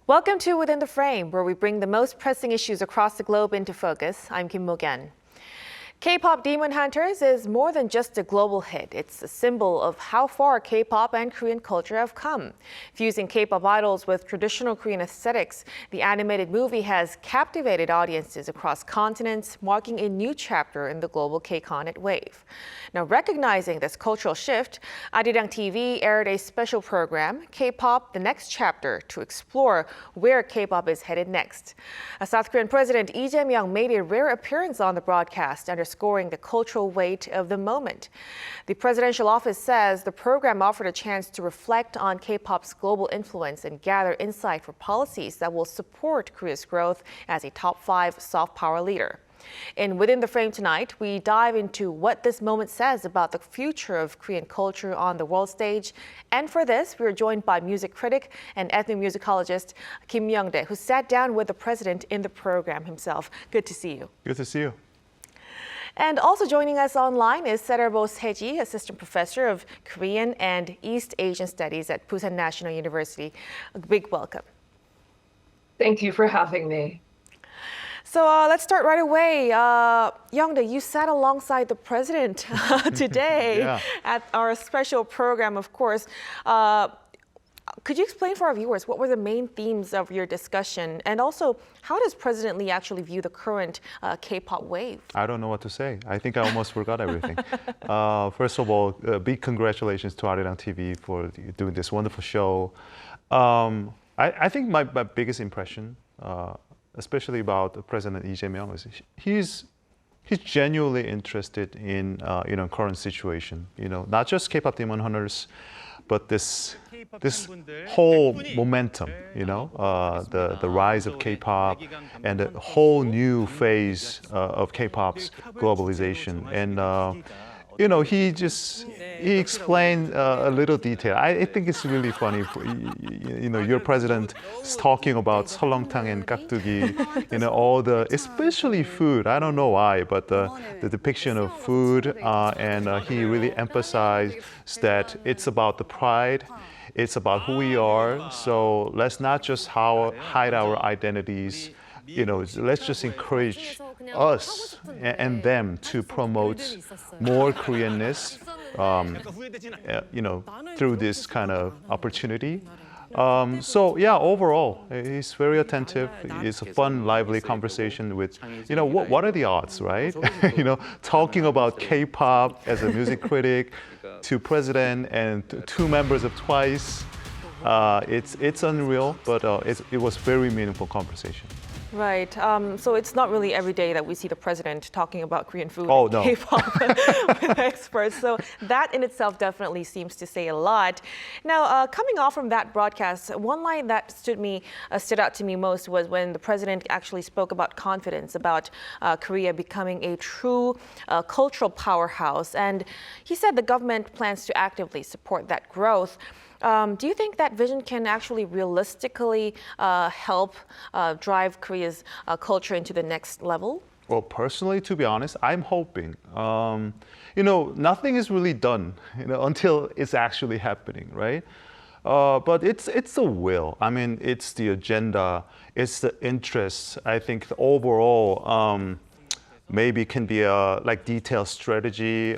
Welcome to Within the Frame, where we bring the most pressing issues across the globe into focus. I'm Kim Mok-yeon. K-pop Demon Hunters is more than just a global hit. It's a symbol of how far K-pop and Korean culture have come. Fusing K-pop idols with traditional Korean aesthetics, the animated movie has captivated audiences across continents, marking a new chapter in the global K-content wave. Now, recognizing this cultural shift, 아리랑TV aired a special program, K-pop The Next Chapter, to explore where K-pop is headed next. South Korean President Lee Jae Myung made a rare appearance on the broadcast, underscoring the cultural weight of the moment. The presidential office says the program offered a chance to reflect on K-pop's global influence and gather insight for policies that will support Korea's growth as a top 5 soft power leader. And Within the Frame tonight, we dive into what this moment says about the future of Korean culture on the world stage. And for this, we are joined by music critic and ethnomusicologist Kim Mok-yeon, who sat down with the president in the program himself. Good to see you. Good to see you. And also joining us online is Seterbo Seji, Assistant Professor of Korean and East Asian Studies at Busan National University. A big welcome. Thank you for having me. So let's start right away. Youngdae, you sat alongside the president today at our special program, of course. Could you explain for our viewers what were the main themes of your discussion? And also, how does President Lee actually view the current K-pop wave? I don't know what to say. I think I almost forgot everything. First of all, big congratulations to TV for doing this wonderful show. I think my biggest impression, especially about President Lee Jae Myung, is he's genuinely interested in current situation. Not just K-pop Demon Hunters, but this whole momentum, the rise of K-pop and the whole new phase of K-pop's globalization. And he explained a little detail. I think it's really funny. Your president is talking about 설렁탕 and 깍두기, all the, especially food. I don't know why, but the depiction of food, and he really emphasized that it's about the pride. It's about who we are. So let's not just hide our identities. Let's just encourage us and them to promote more Koreanness, through this kind of opportunity. So yeah, overall, he's very attentive. It's a fun, lively conversation with, what are the odds, right? Talking about K-pop as a music critic to president and two members of TWICE. It's unreal, but it was very meaningful conversation. Right. So it's not really every day that we see the president talking about Korean food and no. K-pop with experts. So that in itself definitely seems to say a lot. Now, coming off from that broadcast, one line that stood out to me most was when the president actually spoke about confidence, about Korea becoming a true cultural powerhouse. And he said the government plans to actively support that growth. Do you think that vision can actually realistically help drive Korea's culture into the next level? Well, personally, to be honest, I'm hoping. Nothing is really done until it's actually happening, right? But it's the will. I mean, it's the agenda, it's the interests. I think the overall maybe can be a detailed strategy.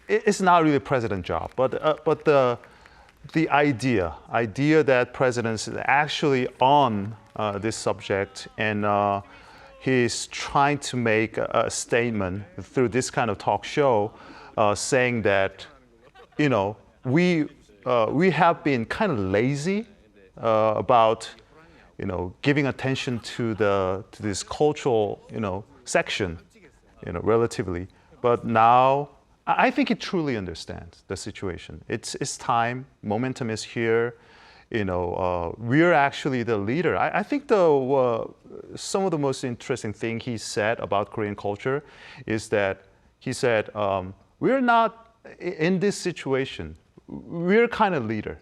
It's not really a president's job, but the idea that president is actually on this subject and he's trying to make a statement through this kind of talk show, saying that we have been kind of lazy about giving attention to this cultural section relatively, but now I think he truly understands the situation. It's time. Momentum is here. We're actually the leader. I think some of the most interesting thing he said about Korean culture is that he said, we're not in this situation. We're kind of leader.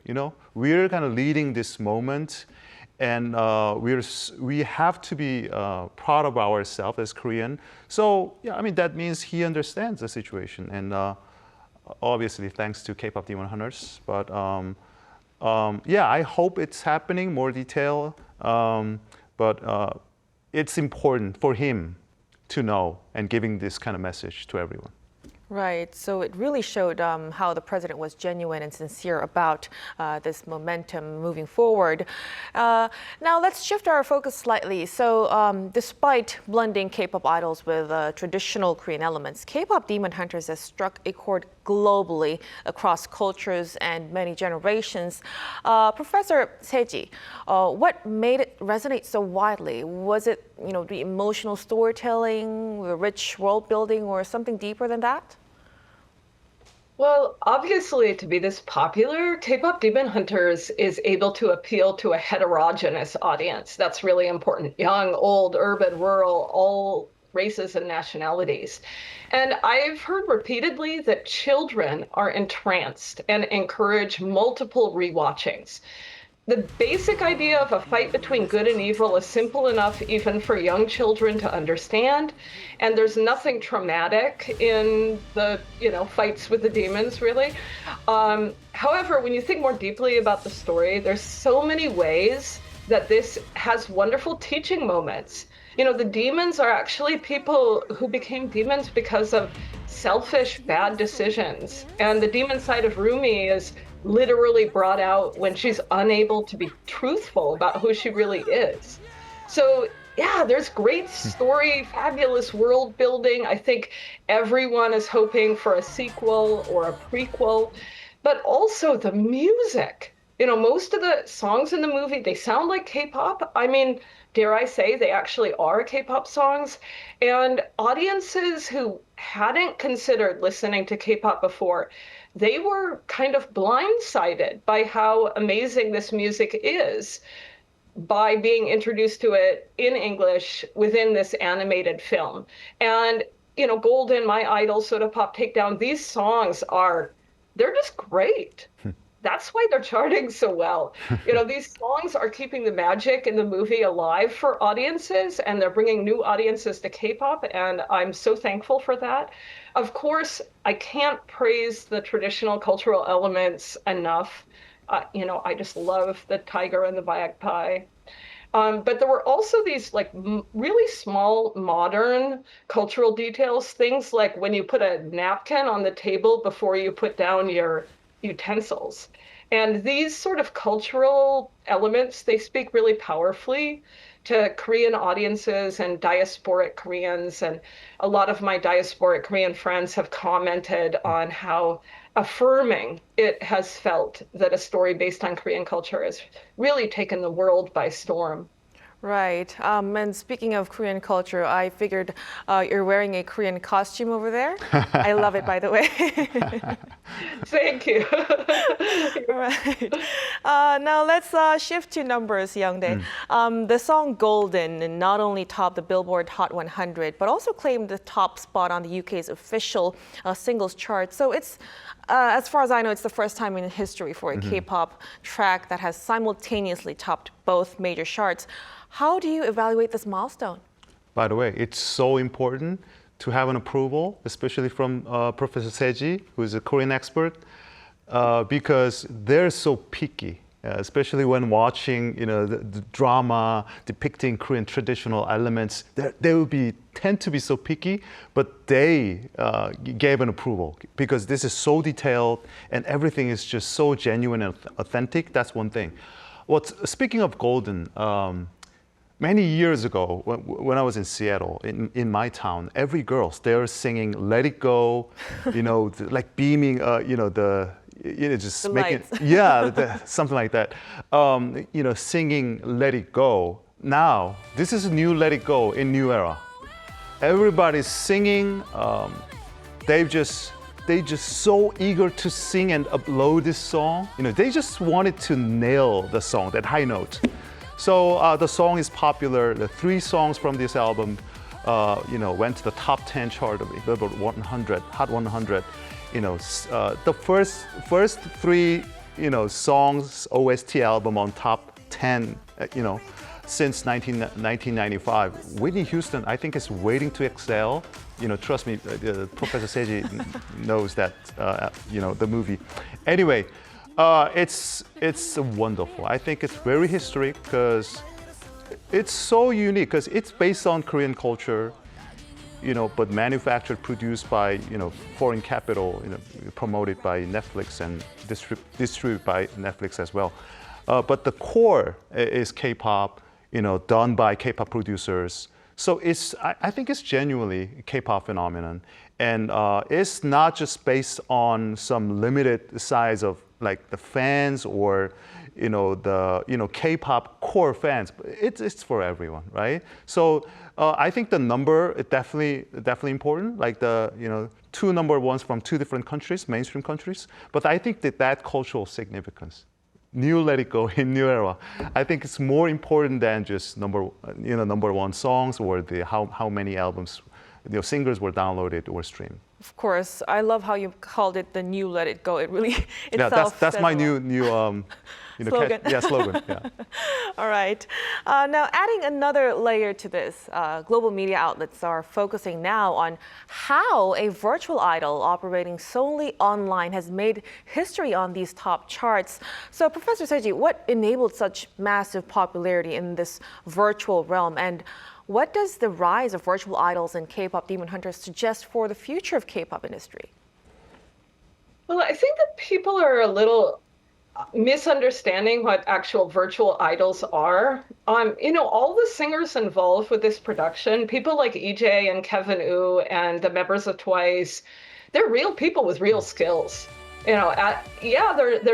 We're kind of leading this moment. And we have to be proud of ourselves as Korean. So yeah, I mean that means he understands the situation, and obviously thanks to K-pop Demon Hunters. But yeah, I hope it's happening, more detail, but it's important for him to know and giving this kind of message to everyone. Right. So it really showed how the president was genuine and sincere about this momentum moving forward. Now let's shift our focus slightly. So despite blending K-pop idols with traditional Korean elements, K-pop Demon Hunters has struck a chord globally across cultures and many generations. Professor Seji, what made it resonate so widely? Was it, the emotional storytelling, the rich world building, or something deeper than that? Well, obviously, to be this popular, K-pop Demon Hunters is able to appeal to a heterogeneous audience. That's really important. Young, old, urban, rural, all races and nationalities. And I've heard repeatedly that children are entranced and encourage multiple rewatchings. The basic idea of a fight between good and evil is simple enough even for young children to understand. And there's nothing traumatic in the, fights with the demons, really. However, when you think more deeply about the story, there's so many ways that this has wonderful teaching moments. The demons are actually people who became demons because of selfish, bad decisions. And the demon side of Rumi is literally brought out when she's unable to be truthful about who she really is. So yeah, there's great story, fabulous world building. I think everyone is hoping for a sequel or a prequel, but also the music. Most of the songs in the movie, they sound like K-pop. I mean, dare I say, they actually are K-pop songs. And audiences who hadn't considered listening to K-pop before, they were kind of blindsided by how amazing this music is by being introduced to it in English within this animated film. And, Golden, My Idol, Soda Pop Takedown, these songs they're just great. That's why they're charting so well. These songs are keeping the magic in the movie alive for audiences, and they're bringing new audiences to K-pop, and I'm so thankful for that. Of course, I can't praise the traditional cultural elements enough. I just love the tiger and the bagpipe. But there were also these really small modern cultural details, things like when you put a napkin on the table before you put down your utensils. And these sort of cultural elements, they speak really powerfully to Korean audiences and diasporic Koreans. And a lot of my diasporic Korean friends have commented on how affirming it has felt that a story based on Korean culture has really taken the world by storm. Right. And speaking of Korean culture, I figured you're wearing a Korean costume over there. I love it, by the way. Thank you. Right. Now let's shift to numbers, Youngdae. The song Golden not only topped the Billboard Hot 100, but also claimed the top spot on the UK's official singles chart. So it's, as far as I know, it's the first time in history for a K-pop track that has simultaneously topped both major charts. How do you evaluate this milestone? By the way, it's so important to have an approval, especially from Professor Seji, who is a Korean expert, because they're so picky, especially when watching, the drama depicting Korean traditional elements. They will tend to be so picky, but they gave an approval because this is so detailed and everything is just so genuine and authentic. That's one thing. Speaking of Golden. Many years ago, when I was in Seattle, in my town, every girl, they were singing "Let It Go," like beaming, just the making, lights. something like that. Singing "Let It Go." Now, this is a new "Let It Go" in new era. Everybody's singing. They just so eager to sing and upload this song. They just wanted to nail the song, that high note. So the song is popular. The 3 songs from this album, went to the top 10 chart of the Billboard 100, Hot 100. The first 3, songs OST album on top 10, since 1995. Whitney Houston, I think, is waiting to excel. Trust me, Professor Seji knows that, the movie. Anyway. It's wonderful. I think it's very historic because it's so unique because it's based on Korean culture, but manufactured, produced by, foreign capital, promoted by Netflix and distributed by Netflix as well. But the core is K-pop, done by K-pop producers. So I think it's genuinely a K-pop phenomenon. And it's not just based on some limited size of like the fans or the K-pop core fans. It's for everyone, right? So I think the number is definitely important. Like the two number ones from two different countries, mainstream countries. But I think that cultural significance, new Let It Go in new era, I think it's more important than just number one songs or the how many albums, singers were downloaded or streamed. Of course, I love how you called it the new Let It Go. It really Yeah, itself that's says my a lot. new Slogan. slogan. Yeah. All right. Now, adding another layer to this, global media outlets are focusing now on how a virtual idol operating solely online has made history on these top charts. So, Professor Seji, what enabled such massive popularity in this virtual realm? And what does the rise of virtual idols and K-pop Demon Hunters suggest for the future of K-pop industry? Well, I think that people are a little misunderstanding what actual virtual idols are. All the singers involved with this production, people like EJ and Kevin Wu and the members of Twice, they're real people with real skills. They're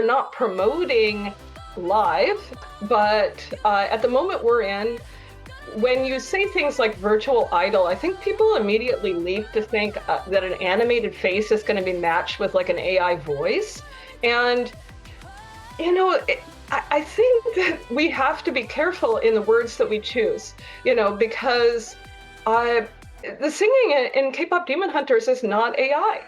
not promoting live, but at the moment we're in, when you say things like virtual idol, I think people immediately leap to think that an animated face is going to be matched with like an AI voice. And, I think that we have to be careful in the words that we choose, because the singing in K-pop Demon Hunters is not AI.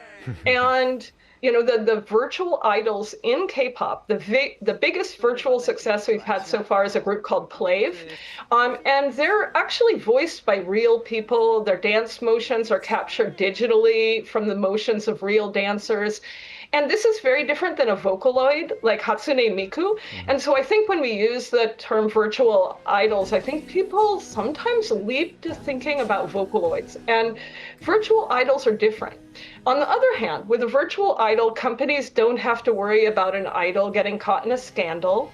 And the virtual idols in K-pop, the biggest virtual success we've had so far is a group called Plave. And they're actually voiced by real people. Their dance motions are captured digitally from the motions of real dancers. And this is very different than a Vocaloid like Hatsune Miku. And so I think when we use the term virtual idols, I think people sometimes leap to thinking about Vocaloids. And virtual idols are different. On the other hand, with a virtual idol, companies don't have to worry about an idol getting caught in a scandal.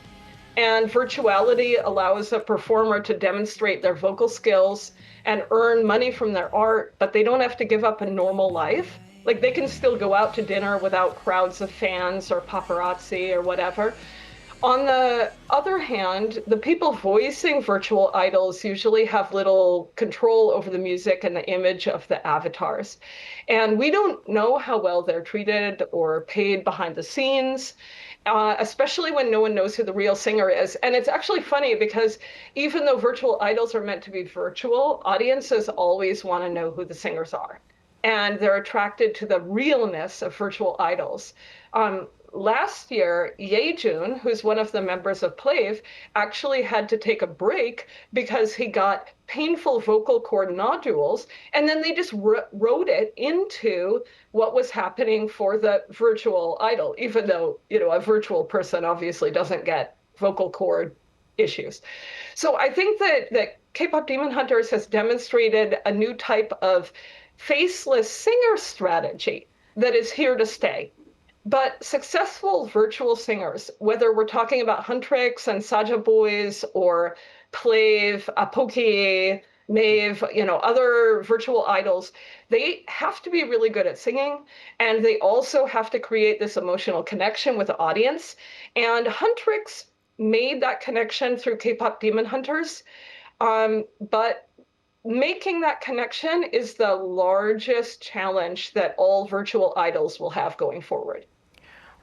And virtuality allows a performer to demonstrate their vocal skills and earn money from their art, but they don't have to give up a normal life. Like they can still go out to dinner without crowds of fans or paparazzi or whatever. On the other hand, the people voicing virtual idols usually have little control over the music and the image of the avatars. And we don't know how well they're treated or paid behind the scenes, especially when no one knows who the real singer is. And it's actually funny because even though virtual idols are meant to be virtual, audiences always want to know who the singers are. And they're attracted to the realness of virtual idols. Last year, Yejun, who's one of the members of Plave, actually had to take a break because he got painful vocal cord nodules, and then they just wrote it into what was happening for the virtual idol, even though, a virtual person obviously doesn't get vocal cord issues. So I think that K-pop Demon Hunters has demonstrated a new type of faceless singer strategy that is here to stay. But successful virtual singers, whether we're talking about Huntrix and Saja Boys or Plave, Apoki, Maeve, other virtual idols, they have to be really good at singing, and they also have to create this emotional connection with the audience. And Huntrix made that connection through K-pop Demon Hunters, but making that connection is the largest challenge that all virtual idols will have going forward.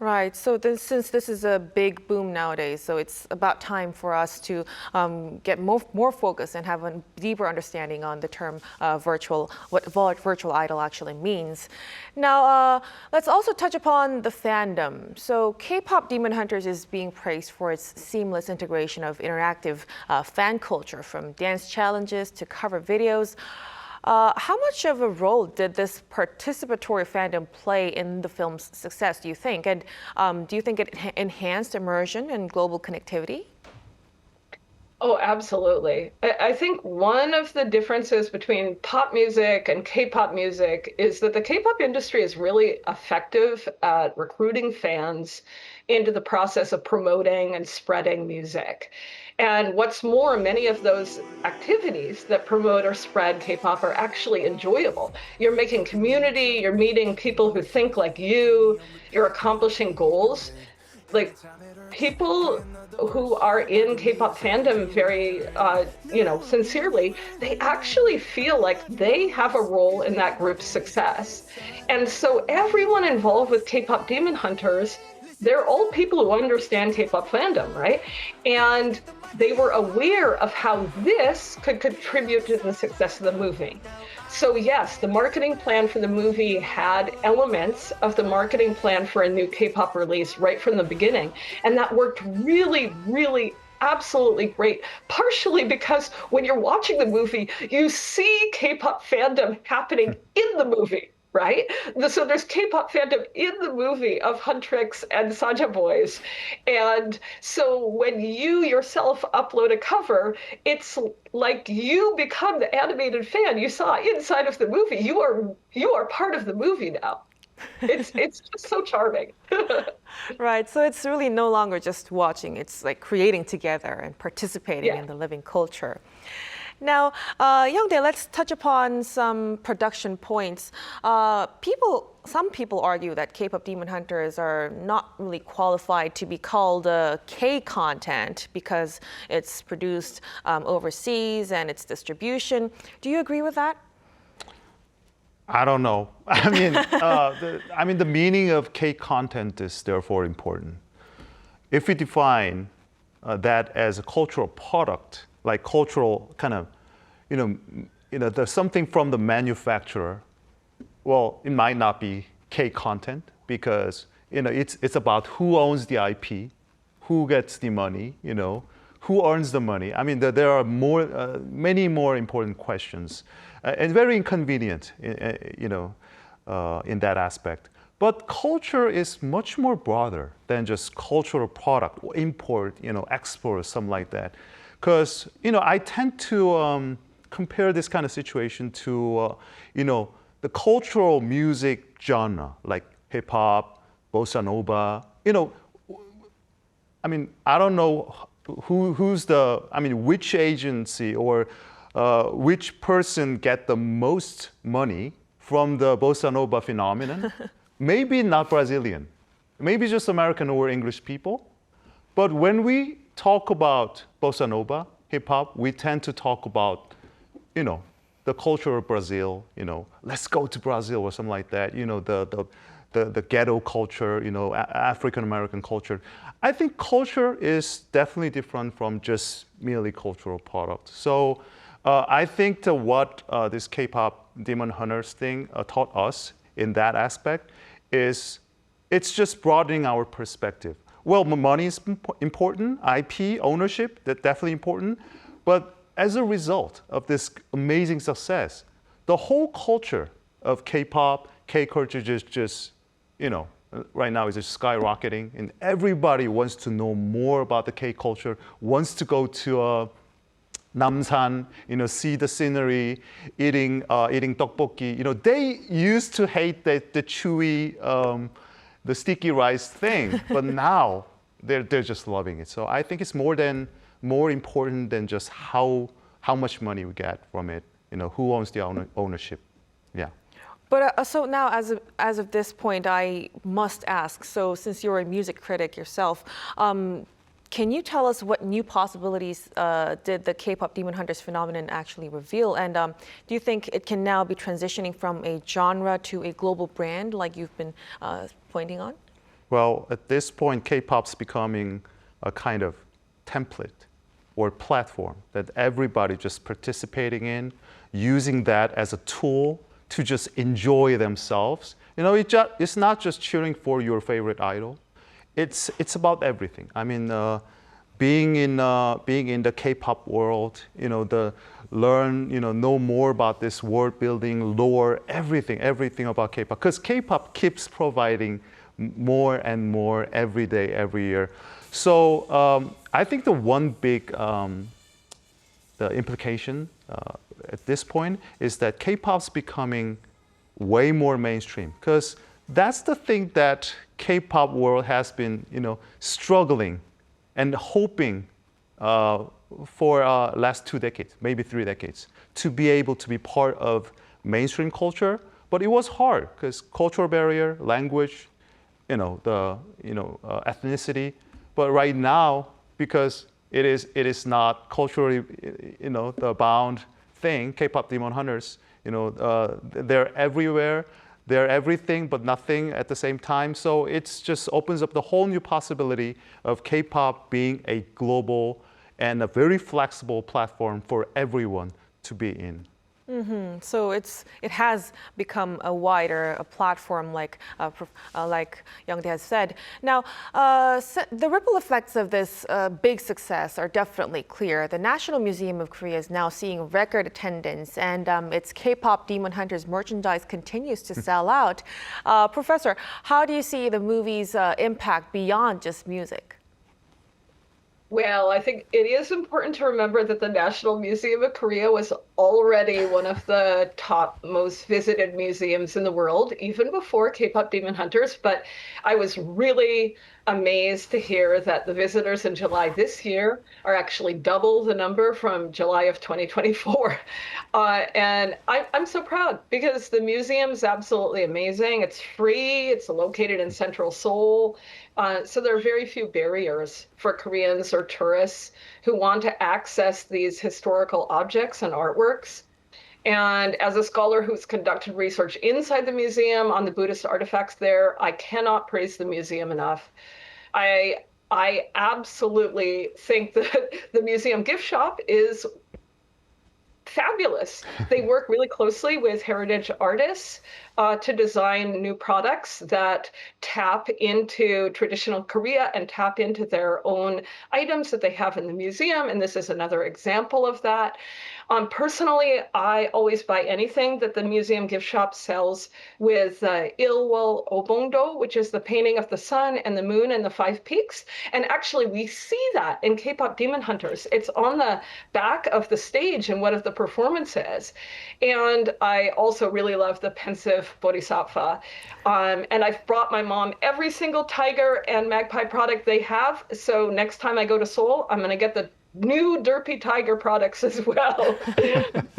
Right. So since this is a big boom nowadays, so it's about time for us to get more focus and have a deeper understanding on the term what virtual idol actually means. Now, let's also touch upon the fandom. So K-pop Demon Hunters is being praised for its seamless integration of interactive fan culture, from dance challenges to cover videos. How much of a role did this participatory fandom play in the film's success, do you think? And do you think it enhanced immersion and global connectivity? Oh, absolutely. I think one of the differences between pop music and K-pop music is that the K-pop industry is really effective at recruiting fans into the process of promoting and spreading music. And what's more, many of those activities that promote or spread K-pop are actually enjoyable. You're making community, you're meeting people who think like you're accomplishing goals. Like people who are in K-pop fandom very, sincerely, they actually feel like they have a role in that group's success. And so everyone involved with K-pop Demon Hunters, they're all people who understand K-pop fandom, right? And they were aware of how this could contribute to the success of the movie. So yes, the marketing plan for the movie had elements of the marketing plan for a new K-pop release right from the beginning. And that worked really, really absolutely great, partially because when you're watching the movie, you see K-pop fandom happening in the movie. Right? So there's K-pop fandom in the movie of Huntrix and Saja Boys. And so when you yourself upload a cover, it's like you become the animated fan you saw inside of the movie. You are part of the movie now. It's just so charming. Right, so it's really no longer just watching, it's like creating together and participating in the living culture. Now, Youngdae, let's touch upon some production points. Some people argue that K-pop Demon Hunters are not really qualified to be called K-content because it's produced overseas and its distribution. Do you agree with that? I don't know. I mean, the meaning of K-content is therefore important. If we define that as a cultural product, like cultural kind of, there's something from the manufacturer. Well, it might not be K-content because it's about who owns the IP, who gets the money, who earns the money. I mean, there are many more important questions, and very inconvenient, in that aspect. But culture is much more broader than just cultural product, or import, export, or something like that. Because, I tend to compare this kind of situation to, the cultural music genre, like hip hop, bossa nova. I mean, I don't know which agency or which person get the most money from the bossa nova phenomenon. Maybe not Brazilian, maybe just American or English people. But when we talk about bossa nova, hip hop, we tend to talk about, the culture of Brazil, let's go to Brazil or something like that, the ghetto culture, African American culture. I think culture is definitely different from just merely cultural product. So I think what this K-pop Demon Hunters thing taught us in that aspect is it's just broadening our perspective. Well, money is important, IP, ownership, that's definitely important. But as a result of this amazing success, the whole culture of K-pop, K-culture just right now is just skyrocketing. And everybody wants to know more about the K-culture, wants to go to Namsan, see the scenery, eating tteokbokki. They used to hate the chewy, the sticky rice thing, but now they're just loving it. So I think it's more important than just how much money we get from it. Who owns the ownership? Yeah. But so now, as of this point, I must ask. So since you're a music critic yourself, can you tell us what new possibilities did the K-pop Demon Hunters phenomenon actually reveal? And do you think it can now be transitioning from a genre to a global brand, like you've been pointing on? Well, at this point, K-pop's becoming a kind of template or platform that everybody just participating in, using that as a tool to just enjoy themselves. It's not just cheering for your favorite idol. It's about everything. I mean, being in the K-pop world, know more about this world building, lore, everything about K-pop. Because K-pop keeps providing more and more every day, every year. So I think the one big the implication at this point is that K-pop's becoming way more mainstream. Because that's the thing that K-pop world has been, struggling and hoping for last 2 decades, maybe 3 decades, to be able to be part of mainstream culture. But it was hard because cultural barrier, language, ethnicity. But right now, because it is not culturally, the bound thing, K-pop Demon Hunters, they're everywhere. They're everything but nothing at the same time. So it just opens up the whole new possibility of K-pop being a global and a very flexible platform for everyone to be in. So it has become a wider platform, like Youngdae has said. Now, the ripple effects of this big success are definitely clear. The National Museum of Korea is now seeing record attendance, and its K-pop Demon Hunters merchandise continues to sell out. Professor, how do you see the movie's impact beyond just music? Well, I think it is important to remember that the National Museum of Korea was already one of the top most visited museums in the world, even before K-pop Demon Hunters. But I was really amazed to hear that the visitors in July this year are actually double the number from July of 2024. And I'm so proud because the museum's absolutely amazing. It's free. It's located in central Seoul. So there are very few barriers for Koreans or tourists who want to access these historical objects and artworks. And as a scholar who's conducted research inside the museum on the Buddhist artifacts there, I cannot praise the museum enough. I absolutely think that the museum gift shop is fabulous. They work really closely with heritage artists to design new products that tap into traditional Korea and tap into their own items that they have in the museum. And this is another example of that. Personally, I always buy anything that the museum gift shop sells with Ilwol Obongdo, which is the painting of the sun and the moon and the 5 peaks. And actually, we see that in K-pop Demon Hunters. It's on the back of the stage in one of the performances. And I also really love the pensive Bodhisattva. And I've brought my mom every single tiger and magpie product they have. So next time I go to Seoul, I'm going to get the new derpy tiger products as well.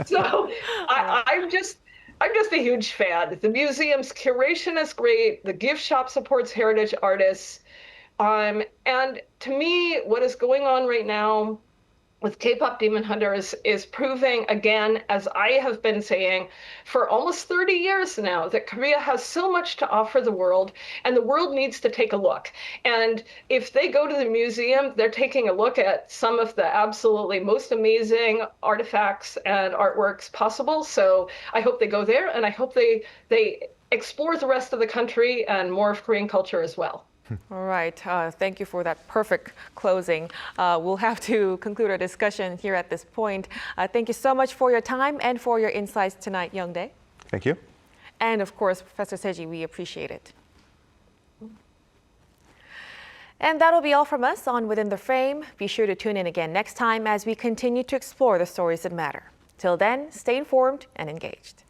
So I'm just a huge fan. The museum's curation is great. The gift shop supports heritage artists. And to me, what is going on right now with K-pop Demon Hunters is proving again, as I have been saying for almost 30 years now, that Korea has so much to offer the world, and the world needs to take a look. And if they go to the museum, they're taking a look at some of the absolutely most amazing artifacts and artworks possible. So I hope they go there, and I hope they explore the rest of the country and more of Korean culture as well. All right. Thank you for that perfect closing. We'll have to conclude our discussion here at this point. Thank you so much for your time and for your insights tonight, Youngdae. Thank you. And of course, Professor Seji, we appreciate it. And that'll be all from us on Within the Frame. Be sure to tune in again next time as we continue to explore the stories that matter. Till then, stay informed and engaged.